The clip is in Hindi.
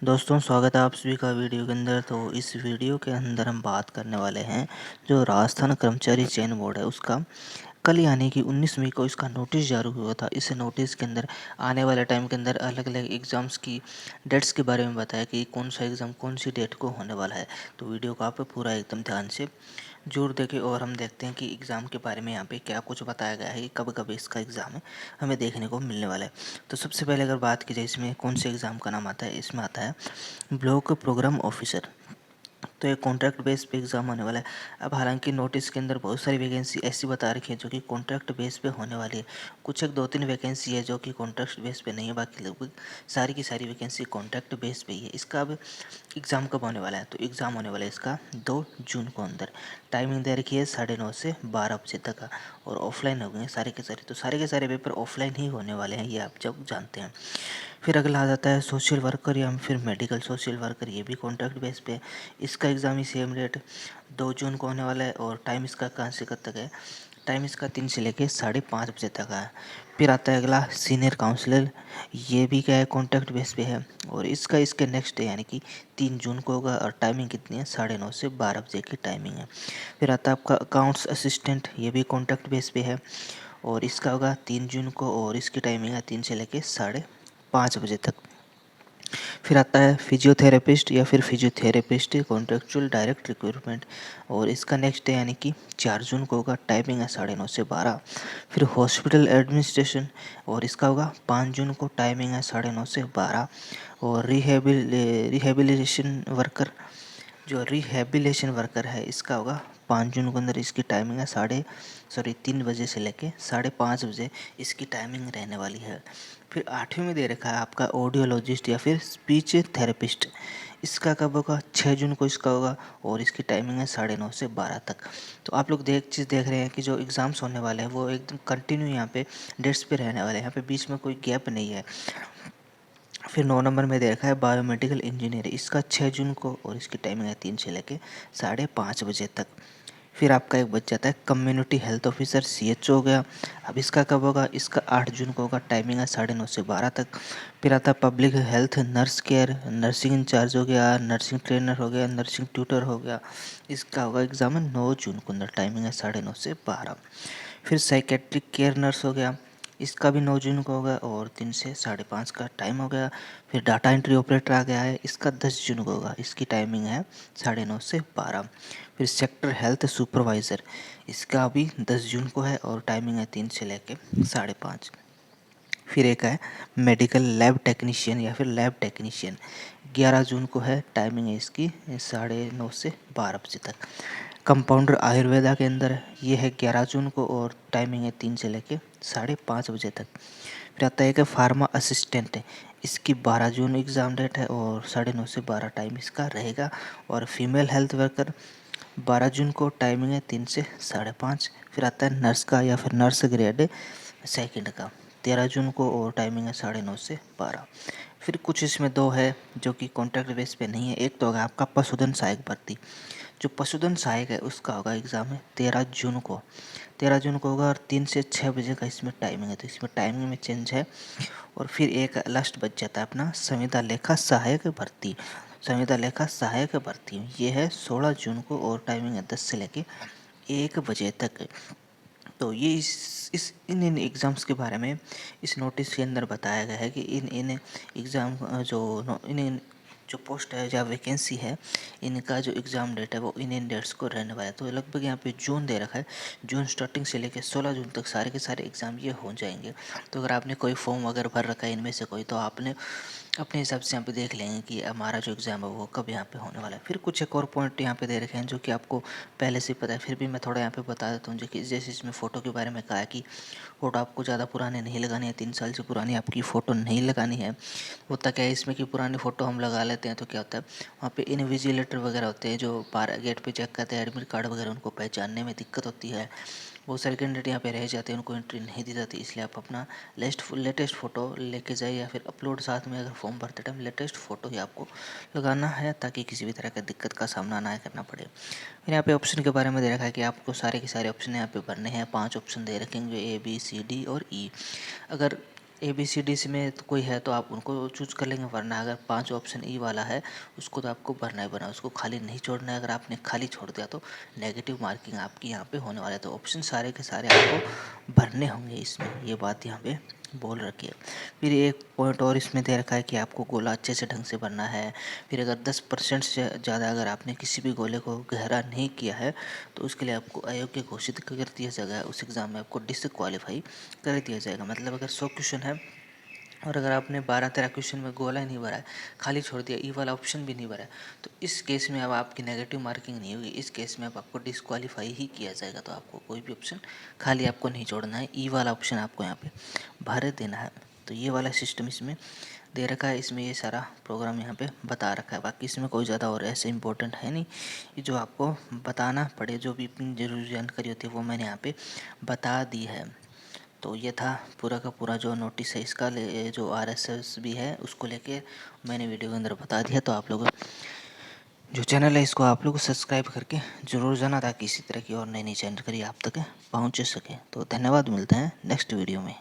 दोस्तों स्वागत है आप सभी का वीडियो के अंदर। तो इस वीडियो के अंदर हम बात करने वाले हैं जो राजस्थान कर्मचारी चयन बोर्ड है उसका कल यानी कि 19 मई को इसका नोटिस जारी हुआ था। इस नोटिस के अंदर आने वाले टाइम के अंदर अलग अलग एग्ज़ाम्स की डेट्स के बारे में बताया कि कौन सा एग्ज़ाम कौन सी डेट को होने वाला है। तो वीडियो को आप पूरा एकदम ध्यान से ज़रूर देखें और हम देखते हैं कि एग्ज़ाम के बारे में यहाँ पे क्या कुछ बताया गया है कि कब कब इसका एग्ज़ाम है हमें देखने को मिलने वाला है। तो सबसे पहले अगर बात की जाए इसमें कौन से एग्ज़ाम का नाम आता है, इसमें आता है ब्लॉक प्रोग्राम ऑफिसर। तो ये कॉन्ट्रैक्ट बेस पे एग्ज़ाम होने वाला है। अब हालांकि नोटिस के अंदर बहुत सारी वैकेंसी ऐसी बता रखी है जो कि कॉन्ट्रैक्ट बेस पे होने वाली है। कुछ एक दो तीन वैकेंसी है जो कि कॉन्ट्रैक्ट बेस पे नहीं है, बाकी लगभग सारी की सारी वैकेंसी कॉन्ट्रैक्ट बेस पे ही है। इसका अब एग्ज़ाम कब होने वाला है, तो एग्ज़ाम होने वाला है इसका 2 जून को अंदर। टाइमिंग दे रखी है 9:30 से 12 बजे तक का, और ऑफलाइन हो गए सारे के सारे। तो सारे के सारे पेपर ऑफलाइन ही होने वाले हैं, ये आप जब जानते हैं। फिर अगला आ जाता है सोशल वर्कर या फिर मेडिकल सोशल वर्कर, ये भी कॉन्ट्रैक्ट बेस पे। इसका एग्ज़ाम ही सेम डेट 2 जून को होने वाला है, और टाइम इसका कहाँ से कब तक है, टाइम इसका 3 से लेके 5:30 बजे तक है। फिर आता है अगला सीनियर काउंसलर, ये भी क्या है कॉन्ट्रैक्ट बेस पे है, और इसका इसके नेक्स्ट डे यानी कि 3 जून को होगा, और टाइमिंग कितनी है 9:30 से 12 बजे की टाइमिंग है। फिर आता है आपका अकाउंट्स असिस्टेंट, ये भी कॉन्ट्रैक्ट बेस पे है, और इसका होगा 3 जून को, और इसकी टाइमिंग है 3 से लेके 5:30 बजे तक। फिर आता है फिजियोथेरेपिस्ट या फिर फिजियोथेरेपिस्ट कॉन्ट्रेक्चुअल डायरेक्ट रिक्रूटमेंट, और इसका नेक्स्ट डे यानी कि 4 जून को होगा, टाइमिंग है 9:30 से 12। फिर हॉस्पिटल एडमिनिस्ट्रेशन, और इसका होगा 5 जून को, टाइमिंग है 9:30 से 12। और रिहेबिलिटेशन वर्कर, जो रिहेबिलेशन वर्कर है इसका होगा 5 जून को अंदर, इसकी टाइमिंग है 3 बजे से लेके 5:30 बजे इसकी टाइमिंग रहने वाली है। फिर 8वीं में दे रखा है आपका ऑडियोलॉजिस्ट या फिर स्पीच थेरेपिस्ट, इसका कब होगा 6 जून को इसका होगा, और इसकी टाइमिंग है 9:30 से 12 तक। तो आप लोग चीज़ देख रहे हैं कि जो एग्ज़ाम्स होने वाले हैं वो एकदम कंटिन्यू यहाँ पे डेट्स पे रहने वाले हैं, यहाँ पे बीच में कोई गैप नहीं है। फिर 9 नंबर में दे रखा है बायोमेडिकल इंजीनियर, इसका 6 जून को, और इसकी टाइमिंग है 3 से लेके 5:30 बजे तक। फिर आपका एक बच जाता है कम्युनिटी हेल्थ ऑफिसर, CHO हो गया। अब इसका कब होगा, इसका 8 जून को होगा, टाइमिंग है 9:30 से 12 तक। फिर आता है public health nurse care, nursing incharge हो गया, नर्सिंग ट्रेनर हो गया, नर्सिंग ट्यूटर हो गया, इसका होगा एग्जाम है 9 जून को अंदर, टाइमिंग है 9:30 से 12। फिर साइकेट्रिक केयर नर्स हो गया, इसका भी 9 जून को होगा, और 3 से 5:30 का टाइम हो गया। फिर डाटा एंट्री ऑपरेटर आ गया है, इसका 10 जून को होगा, इसकी टाइमिंग है 9:30 से 12। फिर सेक्टर हेल्थ सुपरवाइज़र, इसका भी 10 जून को है, और टाइमिंग है 3 से लेके 5:30। फिर एक है मेडिकल लैब टेक्नीशियन या फिर लैब टेक्नीशियन, 11 जून को है, टाइमिंग है इसकी 9:30 से 12 बजे तक। कंपाउंडर आयुर्वेदा के अंदर ये है 11 जून को, और टाइमिंग है 3 से लेके 5:30 बजे तक। फिर आता है कि फार्मा असिस्टेंट है, इसकी 12 जून एग्ज़ाम डेट है, और 9:30 से 12 टाइम इसका रहेगा। और फीमेल हेल्थ वर्कर 12 जून को, टाइमिंग है 3 से 5:30। फिर आता है नर्स का या फिर नर्स ग्रेड सेकंड का, 13 जून को, और टाइमिंग है 9:30 से 12। फिर कुछ इसमें दो है जो कि कॉन्ट्रैक्ट बेस पे नहीं है। एक तो होगा आपका पशुधन सहायक भर्ती, जो पशुधन सहायक है उसका होगा एग्ज़ाम है 13 जून को, 13 जून को होगा, और 3 से 6 बजे का इसमें टाइमिंग है, तो इसमें टाइमिंग में चेंज है। और फिर एक लास्ट बच जाता है अपना संविदा लेखा सहायक भर्ती, संविदा लेखा सहायक भर्ती ये है 16 जून को, और टाइमिंग है 10 से लेके 1 बजे तक। तो ये इस इन एग्ज़ाम्स के बारे में इस नोटिस के अंदर बताया गया है कि इन एग्ज़ाम इन जो पोस्ट है या वैकेंसी है, इनका जो एग्ज़ाम डेट है वो इन डेट्स को रहने वाला है। तो लगभग यहाँ पे जून दे रखा है, जून स्टार्टिंग से लेकर 16 जून तक सारे के सारे एग्ज़ाम ये हो जाएंगे। तो अगर आपने कोई फॉर्म अगर भर रखा है इनमें से कोई, तो आपने अपने हिसाब से यहाँ पे देख लेंगे कि हमारा जो एग्ज़ाम है वो कब यहाँ पे होने वाला है। फिर कुछ एक और पॉइंट यहाँ पे दे रखे हैं जो कि आपको पहले से पता है, फिर भी मैं थोड़ा यहाँ पे बता देता हूँ। जो कि जैसे इसमें फ़ोटो के बारे में कहा है कि फ़ोटो आपको ज़्यादा पुराने नहीं लगानी है, 3 साल से पुरानी आपकी फ़ोटो नहीं लगानी है। होता क्या है इसमें कि पुरानी फ़ोटो हम लगा लेते हैं तो क्या होता है, वहाँ पे इनविजिलेटर वगैरह होते हैं जो बाहर गेट पे चेक करते हैं एडमिट कार्ड वगैरह, उनको पहचानने में दिक्कत होती है। बहुत सारे कैंडिडेट यहाँ पे रह जाते हैं, उनको एंट्री नहीं दी जाती, इसलिए आप अपना लेटेस्ट फ़ोटो लेके जाइए, या फिर अपलोड साथ में अगर फॉर्म भरते टाइम लेटेस्ट फ़ोटो ही आपको लगाना है, ताकि किसी भी तरह का दिक्कत का सामना ना करना पड़े। फिर यहाँ पे ऑप्शन के बारे में दे रखा है कि आपको सारे के सारे ऑप्शन यहाँ पे भरने हैं। 5 ऑप्शन दे रखेंगे, A B C D और E। अगर ABCD में तो कोई है तो आप उनको चूज़ कर लेंगे, वरना अगर 5 ऑप्शन ई वाला है उसको तो आपको भरना ही भरना है, उसको खाली नहीं छोड़ना है। अगर आपने खाली छोड़ दिया तो नेगेटिव मार्किंग आपकी यहाँ पे होने वाला है। तो ऑप्शन सारे के सारे आपको भरने होंगे इसमें, ये बात यहाँ पे बोल रखी है। फिर एक पॉइंट और इसमें दे रखा है कि आपको गोला अच्छे से ढंग से भरना है। फिर अगर 10% से ज़्यादा अगर आपने किसी भी गोले को गहरा नहीं किया है तो उसके लिए आपको अयोग्य घोषित कर दिया जाएगा, उस एग्ज़ाम में आपको डिसक्वालीफाई कर दिया जाएगा। मतलब अगर 100 क्वेश्चन है और अगर आपने 12-13 क्वेश्चन में गोला ही नहीं भरा है, खाली छोड़ दिया, ई वाला ऑप्शन भी नहीं भरा है, तो इस केस में अब आपकी नेगेटिव मार्किंग नहीं होगी। इस केस में अब आपको डिसक्वालीफाई ही किया जाएगा। तो आपको कोई भी ऑप्शन खाली आपको नहीं छोड़ना है, ई वाला ऑप्शन आपको यहाँ पे भर देना है। तो ये वाला सिस्टम इसमें दे रखा है, इसमें ये सारा प्रोग्राम यहाँ पे बता रखा है। बाकी इसमें कोई ज़्यादा और ऐसे इंपॉर्टेंट है नहीं, ये जो आपको बताना पड़े, जो भी जरूरी जानकारी होती है वो मैंने यहाँ पे बता दी है। तो ये था पूरा का पूरा जो नोटिस है इसका, जो RSS भी है उसको लेके मैंने वीडियो के अंदर बता दिया। तो आप लोग जो चैनल है इसको आप लोग सब्सक्राइब करके ज़रूर जाना, ताकि इसी तरह की और नई नई जानकारी आप तक पहुँच सके। तो धन्यवाद, मिलते हैं नेक्स्ट वीडियो में।